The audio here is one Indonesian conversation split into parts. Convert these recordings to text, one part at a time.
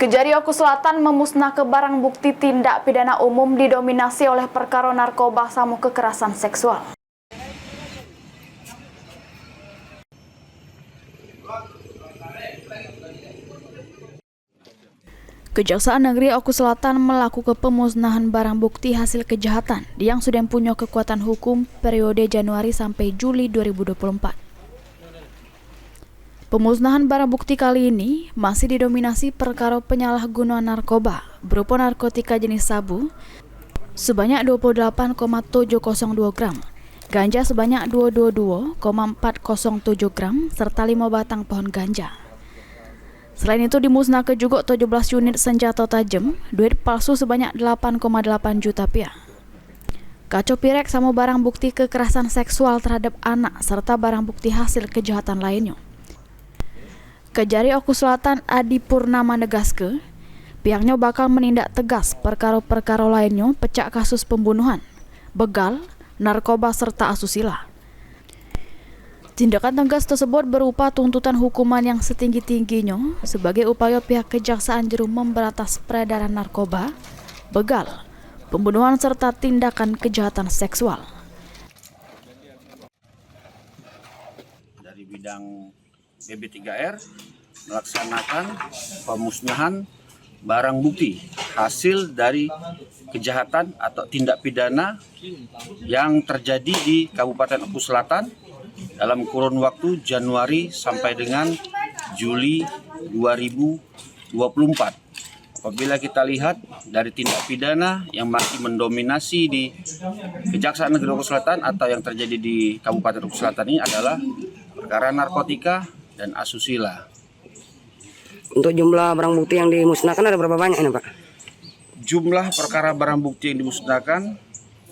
Kejari Oku Selatan memusnahkan barang bukti tindak pidana umum didominasi oleh perkara narkoba sama kekerasan seksual. Kejaksaan Negeri Oku Selatan melakukan pemusnahan barang bukti hasil kejahatan yang sudah punya kekuatan hukum periode Januari sampai Juli 2024. Pemusnahan barang bukti kali ini masih didominasi perkara penyalahgunaan narkoba berupa narkotika jenis sabu sebanyak 28,702 gram, ganja sebanyak 222,407 gram, serta 5 batang pohon ganja. Selain itu dimusnahkan juga 17 unit senjata tajam, duit palsu sebanyak 8,8 juta rupiah. Kaco pirek sama barang bukti kekerasan seksual terhadap anak serta barang bukti hasil kejahatan lainnya. Kejari Oku Selatan Adi Purnama negaske, pihaknya bakal menindak tegas perkara-perkara lainnya pecah kasus pembunuhan, begal, narkoba serta asusila. Tindakan tegas tersebut berupa tuntutan hukuman yang setinggi-tingginya sebagai upaya pihak Kejaksaan Jeru memberantas peredaran narkoba, begal, pembunuhan serta tindakan kejahatan seksual. Dari bidang BB3R melaksanakan pemusnahan barang bukti hasil dari kejahatan atau tindak pidana yang terjadi di Kabupaten Oku Selatan dalam kurun waktu Januari sampai dengan Juli 2024. Apabila kita lihat dari tindak pidana yang masih mendominasi di Kejaksaan Negeri Oku Selatan atau yang terjadi di Kabupaten Oku Selatan ini adalah perkara narkotika dan asusila. Untuk jumlah barang bukti yang dimusnahkan ada berapa banyak ini, Pak? Jumlah perkara barang bukti yang dimusnahkan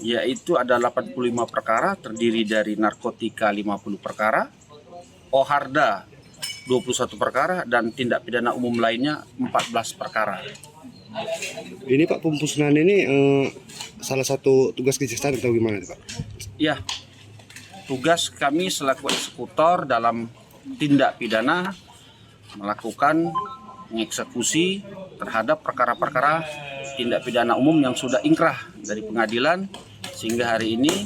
yaitu ada 85 perkara, terdiri dari narkotika 50 perkara, oharda 21 perkara, dan tindak pidana umum lainnya 14 perkara. Ini Pak, pemusnahan ini salah satu tugas kejaksaan atau gimana Pak? Ya, tugas kami selaku eksekutor dalam tindak pidana melakukan mengeksekusi terhadap perkara-perkara tindak pidana umum yang sudah ingkrah dari pengadilan, sehingga hari ini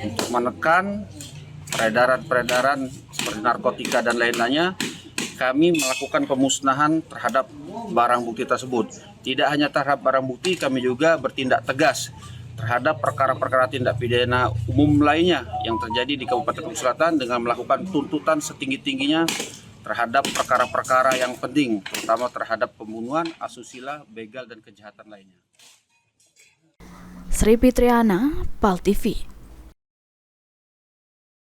untuk menekan peredaran seperti narkotika dan lain-lainnya, kami melakukan pemusnahan terhadap barang bukti tersebut. Tidak hanya terhadap barang bukti, kami juga bertindak tegas terhadap perkara-perkara tindak pidana umum lainnya yang terjadi di Kabupaten Oku Selatan dengan melakukan tuntutan setinggi-tingginya terhadap perkara-perkara yang penting, terutama terhadap pembunuhan, asusila, begal, dan kejahatan lainnya. Sri Fitriana, PAL TV.